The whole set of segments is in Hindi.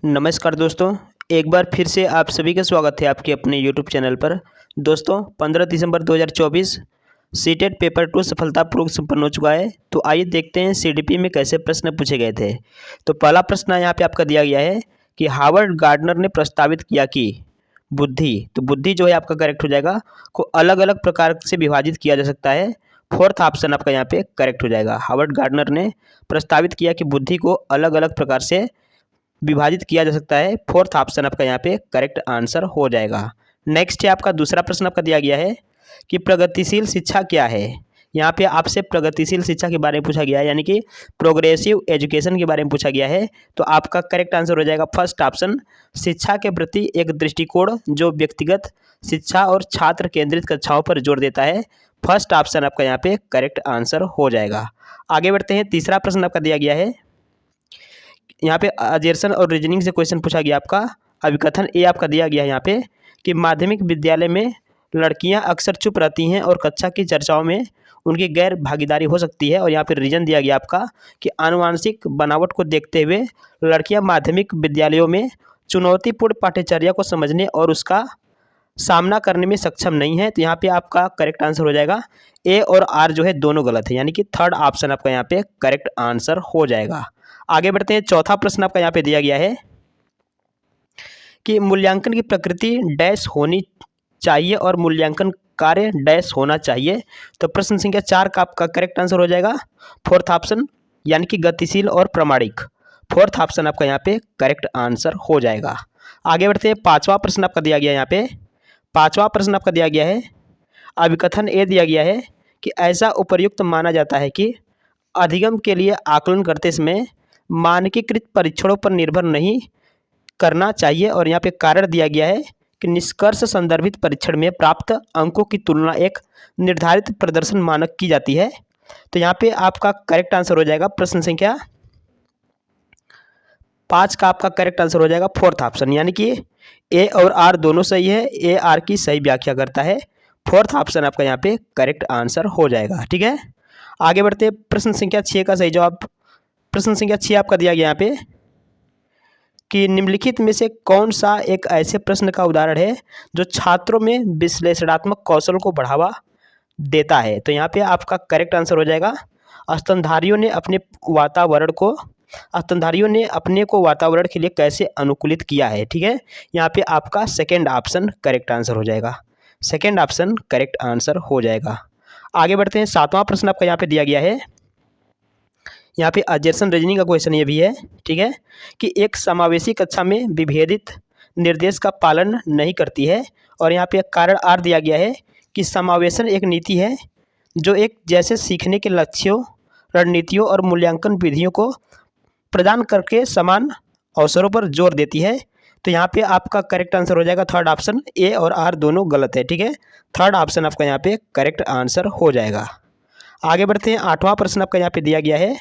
नमस्कार दोस्तों, एक बार फिर से आप सभी का स्वागत है आपके अपने यूट्यूब चैनल पर। दोस्तों 15 दिसंबर 2024 सीटेट पेपर 2 सफलतापूर्वक संपन्न हो चुका है। तो आइए देखते हैं सीडीपी में कैसे प्रश्न पूछे गए थे। तो पहला प्रश्न यहाँ पे आपका दिया गया है कि हार्वर्ड गार्डनर ने प्रस्तावित किया कि बुद्धि, तो बुद्धि जो है आपका करेक्ट हो जाएगा, को अलग अलग प्रकार से विभाजित किया जा सकता है। फोर्थ ऑप्शन आपका यहाँ पे करेक्ट हो जाएगा। हार्वर्ड गार्डनर ने प्रस्तावित किया कि बुद्धि को अलग अलग प्रकार से विभाजित किया जा सकता है। फोर्थ ऑप्शन आपका यहाँ पे करेक्ट आंसर हो जाएगा। नेक्स्ट है आपका दूसरा प्रश्न आपका दिया गया है कि प्रगतिशील शिक्षा क्या है। यहाँ पे आपसे प्रगतिशील शिक्षा के बारे में पूछा गया है, यानी कि प्रोग्रेसिव एजुकेशन के बारे में पूछा गया है। तो आपका करेक्ट आंसर हो जाएगा फर्स्ट ऑप्शन, शिक्षा के प्रति एक दृष्टिकोण जो व्यक्तिगत शिक्षा और छात्र केंद्रित कक्षाओं पर जोर देता है। फर्स्ट ऑप्शन आपका यहाँ पे करेक्ट आंसर हो जाएगा। आगे बढ़ते हैं, तीसरा प्रश्न आपका दिया गया है, यहाँ पे अजर्सन और रीजनिंग से क्वेश्चन पूछा गया आपका। अभिकथन ए आपका दिया गया है यहाँ पे कि माध्यमिक विद्यालय में लड़कियां अक्सर चुप रहती हैं और कक्षा की चर्चाओं में उनकी गैर भागीदारी हो सकती है। और यहाँ पे रीजन दिया गया आपका कि आनुवांशिक बनावट को देखते हुए लड़कियां माध्यमिक विद्यालयों में चुनौतीपूर्ण पाठ्यचर्या को समझने और उसका सामना करने में सक्षम नहीं है। तो यहाँ पे आपका करेक्ट आंसर हो जाएगा ए और आर जो है दोनों गलत है, यानी कि थर्ड ऑप्शन आपका यहाँ पे करेक्ट आंसर हो जाएगा। आगे बढ़ते हैं, चौथा प्रश्न आपका यहाँ पे दिया गया है कि मूल्यांकन की प्रकृति डैश होनी चाहिए और मूल्यांकन कार्य डैश होना चाहिए। तो प्रश्न संख्या 4 का आपका करेक्ट आंसर हो जाएगा फोर्थ ऑप्शन, यानी कि गतिशील और प्रामाणिक। फोर्थ ऑप्शन आपका यहाँ पे करेक्ट आंसर हो जाएगा। आगे बढ़ते हैं, पांचवा प्रश्न आपका दिया गया है यहाँ पे। पांचवा प्रश्न आपका दिया गया है, अभिकथन ए दिया गया है कि ऐसा उपर्युक्त माना जाता है कि अधिगम के लिए आकलन करते समय मानकीकृत परीक्षणों पर निर्भर नहीं करना चाहिए। और यहाँ पे कारण दिया गया है कि निष्कर्ष संदर्भित परीक्षण में प्राप्त अंकों की तुलना एक निर्धारित प्रदर्शन मानक की जाती है। तो यहाँ पे आपका करेक्ट आंसर हो जाएगा प्रश्न संख्या 5 का आपका करेक्ट आंसर हो जाएगा फोर्थ ऑप्शन, यानी कि ए और आर दोनों सही है। ए आर की सही व्याख्या करता है। फोर्थ ऑप्शन आपका यहाँ पे करेक्ट आंसर हो जाएगा। ठीक है, आगे बढ़ते हैं, प्रश्न संख्या 6 का सही जवाब। प्रश्न संख्या 6 आपका दिया गया यहाँ पे कि निम्नलिखित में से कौन सा एक ऐसे प्रश्न का उदाहरण है जो छात्रों में विश्लेषणात्मक कौशल को बढ़ावा देता है। तो यहाँ पे आपका करेक्ट आंसर हो जाएगा स्तनधारियों ने अपने को वातावरण के लिए कैसे अनुकूलित किया है। ठीक है, यहाँ पे आपका सेकेंड ऑप्शन करेक्ट आंसर हो जाएगा। सेकेंड ऑप्शन करेक्ट आंसर हो जाएगा। आगे बढ़ते हैं, सातवां प्रश्न आपका यहाँ पे दिया गया है, यहाँ पे अजर्सन रीजनिंग का क्वेश्चन ये भी है। ठीक है, कि एक समावेशी कक्षा में विभेदित निर्देश का पालन नहीं करती है। और यहाँ पे कारण आर दिया गया है कि समावेशन एक नीति है जो एक जैसे सीखने के लक्ष्यों, रणनीतियों और मूल्यांकन विधियों को प्रदान करके समान अवसरों पर जोर देती है। तो यहाँ पे आपका करेक्ट आंसर हो जाएगा थर्ड ऑप्शन, ए और आर दोनों गलत है। ठीक है, थर्ड ऑप्शन आपका यहाँ पे करेक्ट आंसर हो जाएगा। आगे बढ़ते हैं, आठवां प्रश्न आपका यहाँ पे दिया गया है।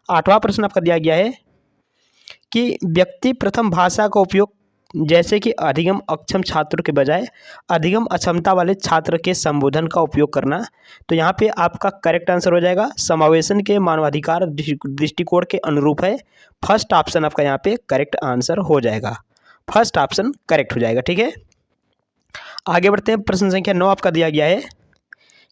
आठवां प्रश्न आपका दिया गया है कि व्यक्ति प्रथम भाषा का उपयोग जैसे कि अधिगम अक्षम छात्रों के बजाय अधिगम अक्षमता वाले छात्र के संबोधन का उपयोग करना। तो यहाँ पे आपका करेक्ट आंसर हो जाएगा समावेशन के मानवाधिकार दृष्टिकोण के अनुरूप है। फर्स्ट ऑप्शन आपका यहाँ पे करेक्ट आंसर हो जाएगा। फर्स्ट ऑप्शन करेक्ट हो जाएगा। ठीक है, आगे बढ़ते हैं, प्रश्न संख्या 9 आपका दिया गया है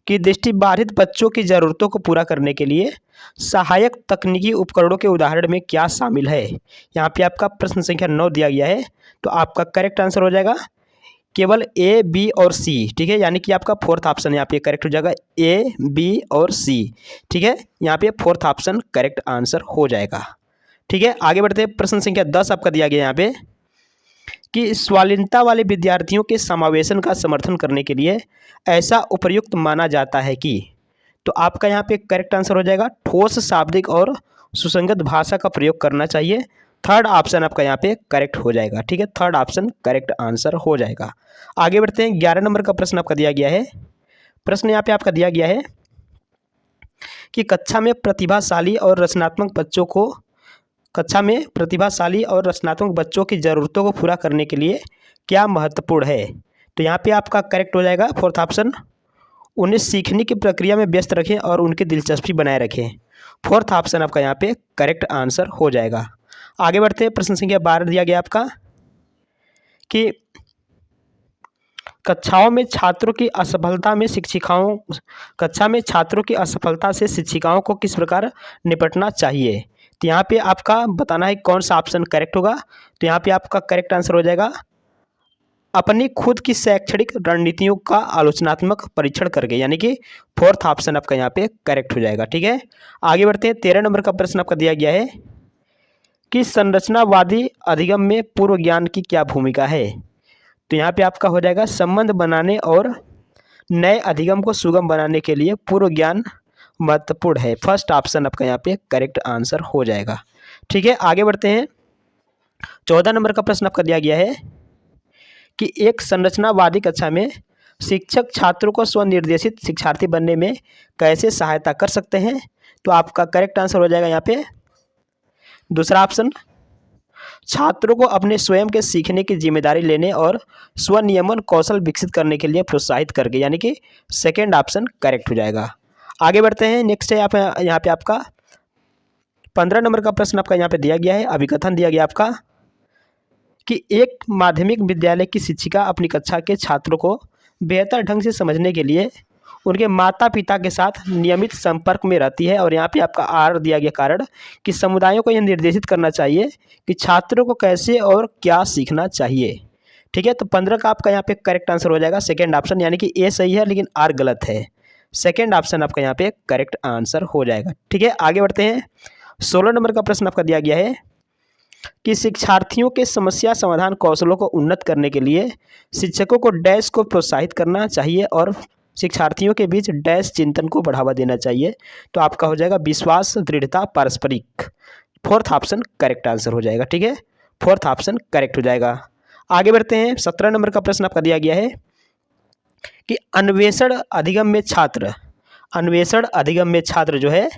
कि दृष्टिबाधित बच्चों की ज़रूरतों को पूरा करने के लिए सहायक तकनीकी उपकरणों के उदाहरण में क्या शामिल है। यहाँ पे आपका प्रश्न संख्या 9 दिया गया है। तो आपका करेक्ट आंसर हो जाएगा केवल ए, बी और सी। ठीक है, यानी कि आपका फोर्थ ऑप्शन यहाँ पे करेक्ट हो जाएगा, ए, बी और सी। ठीक है, यहाँ पे फोर्थ ऑप्शन करेक्ट आंसर हो जाएगा। ठीक है, आगे बढ़ते हैं, प्रश्न संख्या 10 आपका दिया गया यहाँ पे कि स्वाधीनता वाले विद्यार्थियों के समावेशन का समर्थन करने के लिए ऐसा उपयुक्त माना जाता है कि। तो आपका यहाँ पे करेक्ट आंसर हो जाएगा ठोस, शाब्दिक और सुसंगत भाषा का प्रयोग करना चाहिए। थर्ड ऑप्शन आपका यहाँ पे करेक्ट हो जाएगा। ठीक है, थर्ड ऑप्शन करेक्ट आंसर हो जाएगा। आगे बढ़ते हैं, 11 नंबर का प्रश्न आपका दिया गया है। प्रश्न यहाँ पे आपका दिया गया है कि कक्षा में प्रतिभाशाली और रचनात्मक बच्चों की ज़रूरतों को पूरा करने के लिए क्या महत्वपूर्ण है। तो यहाँ पे आपका करेक्ट हो जाएगा फोर्थ ऑप्शन, उन्हें सीखने की प्रक्रिया में व्यस्त रखें और उनकी दिलचस्पी बनाए रखें। फोर्थ ऑप्शन आपका यहाँ पे करेक्ट आंसर हो जाएगा। आगे बढ़ते हैं, प्रश्न संख्या 12 दिया गया आपका कि कक्षा में छात्रों की असफलता से शिक्षिकाओं को किस प्रकार निपटना चाहिए। तो यहाँ पे आपका बताना है कौन सा ऑप्शन करेक्ट होगा। तो यहाँ पे आपका करेक्ट आंसर हो जाएगा अपनी खुद की शैक्षणिक रणनीतियों का आलोचनात्मक परीक्षण करके, यानी कि फोर्थ ऑप्शन आपका यहाँ पे करेक्ट हो जाएगा। ठीक है, आगे बढ़ते हैं। 13 नंबर का प्रश्न आपका दिया गया है कि संरचनावादी अधिगम में पूर्व ज्ञान की क्या भूमिका है। तो यहाँ पे आपका हो जाएगा संबंध बनाने और नए अधिगम को सुगम बनाने के लिए पूर्व ज्ञान महत्वपूर्ण है। फर्स्ट ऑप्शन आपका यहाँ पे करेक्ट आंसर हो जाएगा। ठीक है, आगे बढ़ते हैं। 14 नंबर का प्रश्न आपका दिया गया है कि एक संरचनावादी कक्षा में शिक्षक छात्रों को स्वनिर्देशित शिक्षार्थी बनने में कैसे सहायता कर सकते हैं। तो आपका करेक्ट आंसर हो जाएगा यहाँ पे दूसरा ऑप्शन, छात्रों को अपने स्वयं के सीखने की जिम्मेदारी लेने और स्वनियमन कौशल विकसित करने के लिए प्रोत्साहित करके, यानी कि सेकेंड ऑप्शन करेक्ट हो जाएगा। आगे बढ़ते हैं। नेक्स्ट है यहाँ पे आपका 15 नंबर का प्रश्न आपका यहाँ पे दिया गया है। अभिकथन दिया गया आपका कि एक माध्यमिक विद्यालय की शिक्षिका अपनी कक्षा के छात्रों को बेहतर ढंग से समझने के लिए उनके माता पिता के साथ नियमित संपर्क में रहती है। और यहाँ पे आपका आर दिया गया कारण कि समुदायों को यह निर्देशित करना चाहिए कि छात्रों को कैसे और क्या सीखना चाहिए। ठीक है, तो 15 का आपका यहाँ पे करेक्ट आंसर हो जाएगा सेकेंड ऑप्शन, यानी कि ए सही है लेकिन आर गलत है। सेकेंड ऑप्शन आपका यहाँ पे करेक्ट आंसर हो जाएगा। ठीक है, आगे बढ़ते हैं। 16 नंबर का प्रश्न आपका दिया गया है कि शिक्षार्थियों के समस्या समाधान कौशलों को उन्नत करने के लिए शिक्षकों को डैश को प्रोत्साहित करना चाहिए और शिक्षार्थियों के बीच डैश चिंतन को बढ़ावा देना चाहिए। तो आपका हो जाएगा विश्वास, दृढ़ता, पारस्परिक। फोर्थ ऑप्शन करेक्ट आंसर हो जाएगा। ठीक है, फोर्थ ऑप्शन करेक्ट हो जाएगा। आगे बढ़ते हैं। 17 नंबर का प्रश्न आपका दिया गया है कि अन्वेषण अधिगम में छात्र जो है,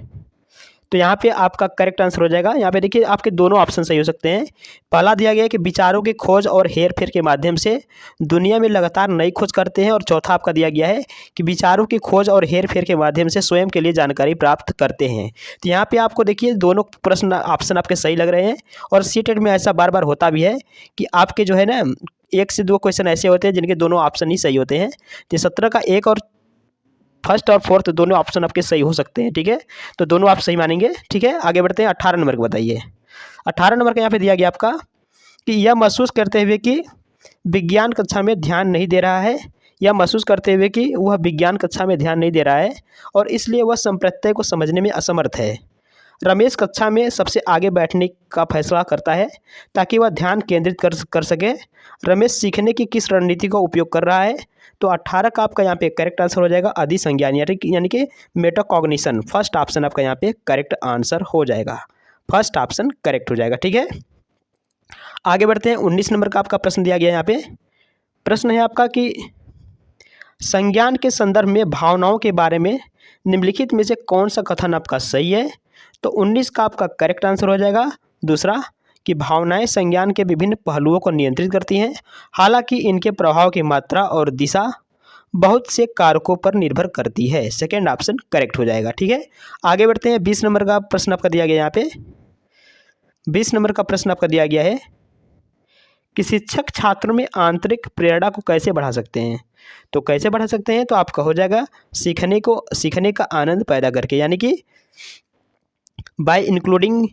तो यहाँ पे आपका करेक्ट आंसर हो जाएगा। यहाँ पे देखिए आपके दोनों ऑप्शन सही हो सकते हैं। पहला दिया गया है कि विचारों की खोज और हेर फेर के माध्यम से दुनिया में लगातार नई खोज करते हैं। और चौथा आपका दिया गया है कि विचारों की खोज और हेर फेर के माध्यम से स्वयं के लिए जानकारी प्राप्त करते हैं। तो यहाँ पे आपको देखिए दोनों प्रश्न ऑप्शन आपके सही लग रहे हैं। और सीटेट में ऐसा बार बार होता भी है कि आपके जो है ना 1 से 2 क्वेश्चन ऐसे होते हैं जिनके दोनों ऑप्शन ही सही होते हैं। तो 17 का 1 और फर्स्ट और फोर्थ दोनों ऑप्शन आपके सही हो सकते हैं। ठीक है, तो दोनों आप सही मानेंगे। ठीक है, आगे बढ़ते हैं। 18 नंबर का बताइए। 18 नंबर का यहाँ पे दिया गया आपका कि यह महसूस करते हुए कि विज्ञान कक्षा में ध्यान नहीं दे रहा है, वह विज्ञान कक्षा में ध्यान नहीं दे रहा है और इसलिए वह संप्रत्यय को समझने में असमर्थ है। रमेश कक्षा में सबसे आगे बैठने का फैसला करता है ताकि वह ध्यान केंद्रित कर सके। रमेश सीखने की किस रणनीति का उपयोग कर रहा है। तो 18 का आपका यहाँ पे करेक्ट आंसर हो जाएगा अधिसंज्ञान, यानी कि मेटाकॉग्निशन। फर्स्ट ऑप्शन आपका यहाँ पे करेक्ट आंसर हो जाएगा। फर्स्ट ऑप्शन करेक्ट हो जाएगा। ठीक है, आगे बढ़ते हैं। 19 नंबर का आपका प्रश्न दिया गया है। यहाँ पे प्रश्न है आपका कि संज्ञान के संदर्भ में भावनाओं के बारे में निम्नलिखित में से कौन सा कथन आपका सही है। तो 19 का आपका करेक्ट आंसर हो जाएगा दूसरा कि भावनाएं संज्ञान के विभिन्न पहलुओं को नियंत्रित करती हैं, हालांकि इनके प्रभाव की मात्रा और दिशा बहुत से कारकों पर निर्भर करती है। सेकेंड ऑप्शन करेक्ट हो जाएगा। ठीक है, आगे बढ़ते हैं। 20 नंबर का प्रश्न आपका दिया गया यहाँ पे 20 नंबर का प्रश्न आपका दिया गया है कि शिक्षक छात्रों में आंतरिक प्रेरणा को कैसे बढ़ा सकते हैं। तो कैसे बढ़ा सकते हैं, तो आपका हो जाएगा सीखने का आनंद पैदा करके, यानी कि bye including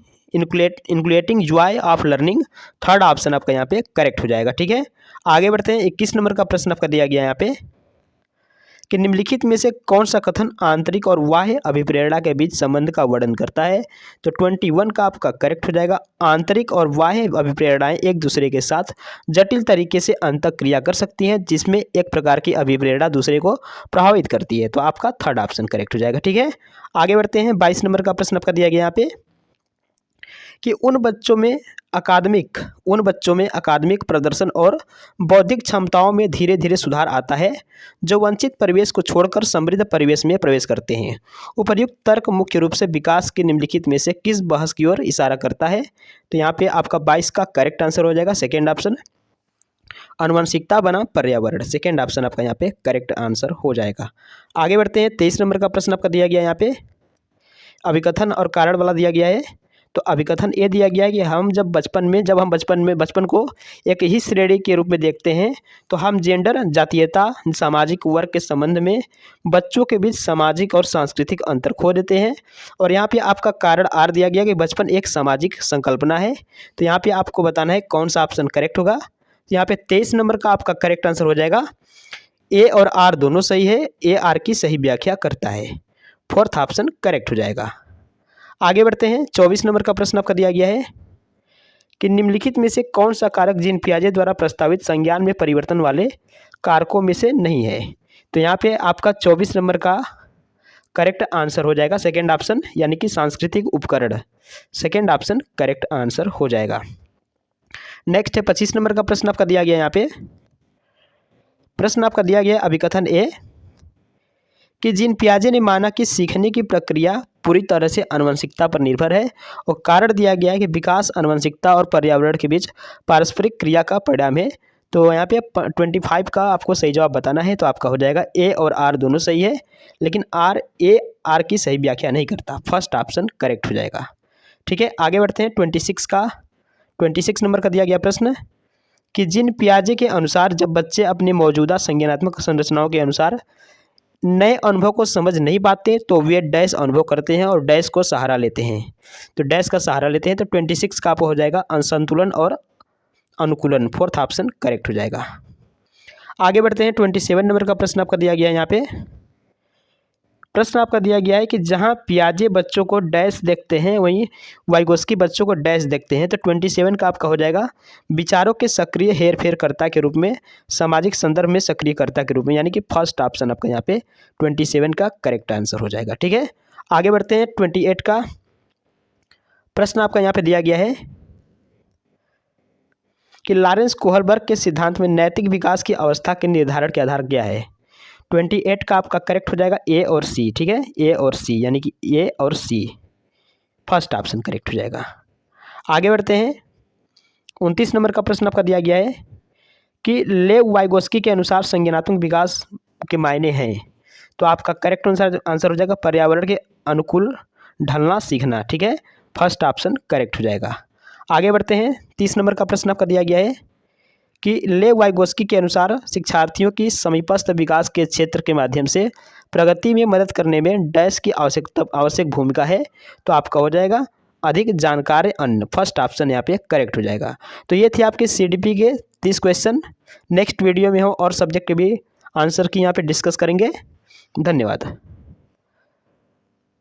Joy of learning. Third option आपका यहाँ पे करेक्ट हो जाएगा। ठीक है, आगे बढ़ते हैं। 21 नंबर का प्रश्न आपका दिया गया यहाँ पे कि निम्नलिखित में से कौन सा कथन आंतरिक और बाह्य अभिप्रेरणा के बीच संबंध का वर्णन करता है। तो 21 का आपका करेक्ट हो जाएगा। आंतरिक और बाह्य अभिप्रेरणाएं एक दूसरे के साथ जटिल तरीके से अंतःक्रिया कर सकती हैं, जिसमें एक प्रकार की अभिप्रेरणा दूसरे को प्रभावित करती है। तो आपका थर्ड ऑप्शन करेक्ट हो जाएगा। ठीक है, आगे बढ़ते हैं। 22 नंबर का प्रश्न आपका दिया गया यहाँ पे कि उन बच्चों में अकादमिक प्रदर्शन और बौद्धिक क्षमताओं में धीरे धीरे सुधार आता है जो वंचित परिवेश को छोड़कर समृद्ध परिवेश में प्रवेश करते हैं। उपर्युक्त तर्क मुख्य रूप से विकास के निम्नलिखित में से किस बहस की ओर इशारा करता है। तो यहाँ पे आपका 22 का करेक्ट आंसर हो जाएगा सेकेंड ऑप्शन आनुवंशिकता बनाम पर्यावरण। सेकेंड ऑप्शन आपका यहाँ पे करेक्ट आंसर हो जाएगा। आगे बढ़ते हैं। 23 नंबर का प्रश्न आपका दिया गया यहाँ पे अभिकथन और कारण वाला दिया गया है। तो अभिकथन ये दिया गया है कि जब हम बचपन को एक ही श्रेणी के रूप में देखते हैं तो हम जेंडर, जातीयता, सामाजिक वर्ग के संबंध में बच्चों के बीच सामाजिक और सांस्कृतिक अंतर खो देते हैं। और यहाँ पे आपका कारण आर दिया गया कि बचपन एक सामाजिक संकल्पना है। तो यहाँ पे आपको बताना है कौन सा ऑप्शन करेक्ट होगा। यहाँ पे 23 नंबर का आपका करेक्ट आंसर हो जाएगा। ए और आर दोनों सही है, ए आर की सही व्याख्या करता है। फोर्थ ऑप्शन करेक्ट हो जाएगा। आगे बढ़ते हैं। 24 नंबर का प्रश्न आपका दिया गया है कि निम्नलिखित में से कौन सा कारक जीन पियाजे द्वारा प्रस्तावित संज्ञान में परिवर्तन वाले कारकों में से नहीं है। तो यहाँ पे आपका 24 नंबर का करेक्ट आंसर हो जाएगा सेकेंड ऑप्शन, यानी कि सांस्कृतिक उपकरण। सेकेंड ऑप्शन करेक्ट आंसर हो जाएगा। नेक्स्ट है 25 नंबर का प्रश्न आपका दिया गया। यहाँ पे प्रश्न आपका दिया गया अभिकथन ए कि जीन पियाजे ने माना कि सीखने की प्रक्रिया पूरी तरह से आनुवंशिकता पर निर्भर है और कारण दिया गया है कि विकास आनुवंशिकता और पर्यावरण के बीच पारस्परिक क्रिया का परिणाम है। तो यहाँ पे 25 का आपको सही जवाब बताना है। तो आपका हो जाएगा ए और आर दोनों सही है, लेकिन ए आर की सही व्याख्या नहीं करता। फर्स्ट ऑप्शन करेक्ट हो जाएगा। ठीक है, आगे बढ़ते हैं। 26 नंबर का दिया गया प्रश्न कि जीन पियाजे के अनुसार जब बच्चे अपने मौजूदा संज्ञानात्मक संरचनाओं के अनुसार नए अनुभव को समझ नहीं पाते तो वे डैश अनुभव करते हैं और डैश को सहारा लेते हैं। तो डैश का सहारा लेते हैं। तो 26 का आपको हो जाएगा असंतुलन और अनुकूलन। फोर्थ ऑप्शन करेक्ट हो जाएगा। आगे बढ़ते हैं। 27 नंबर का प्रश्न आपका दिया गया है। यहाँ पे प्रश्न आपका दिया गया है कि जहां पियाजे बच्चों को डैश देखते हैं वहीं वाइगोस्की बच्चों को डैश देखते हैं। तो 27 का आपका हो जाएगा विचारों के सक्रिय हेरफेरकर्ता के रूप में, सामाजिक संदर्भ में सक्रियकर्ता के रूप में, यानी कि फर्स्ट ऑप्शन आपका यहाँ पे 27 का करेक्ट आंसर हो जाएगा। ठीक है, आगे बढ़ते हैं। 28 का प्रश्न आपका यहाँ पे दिया गया है कि लॉरेंस कोहलबर्ग के सिद्धांत में नैतिक विकास की अवस्था के निर्धारण के आधार क्या है। 28 का आपका करेक्ट हो जाएगा ए और सी। ठीक है, ए और सी, यानी कि ए और सी फर्स्ट ऑप्शन करेक्ट हो जाएगा। आगे बढ़ते हैं। 29 नंबर का प्रश्न आपका दिया गया है कि लेव वाइगोस्की के अनुसार संज्ञानात्मक विकास के मायने हैं। तो आपका करेक्ट आंसर हो जाएगा पर्यावरण के अनुकूल ढलना सीखना। ठीक है, फर्स्ट ऑप्शन करेक्ट हो जाएगा। आगे बढ़ते हैं। 30 नंबर का प्रश्न आपका दिया गया है कि लेव वाइगोस्की के अनुसार शिक्षार्थियों की समीपस्थ विकास के क्षेत्र के माध्यम से प्रगति में मदद करने में डैश की आवश्यक भूमिका है। तो आपका हो जाएगा अधिक जानकार अन्य। फर्स्ट ऑप्शन यहाँ पे करेक्ट हो जाएगा। तो ये थे आपके CDP के 30 क्वेश्चन। नेक्स्ट वीडियो में हो और सब्जेक्ट के भी आंसर की यहाँ पे डिस्कस करेंगे। धन्यवाद।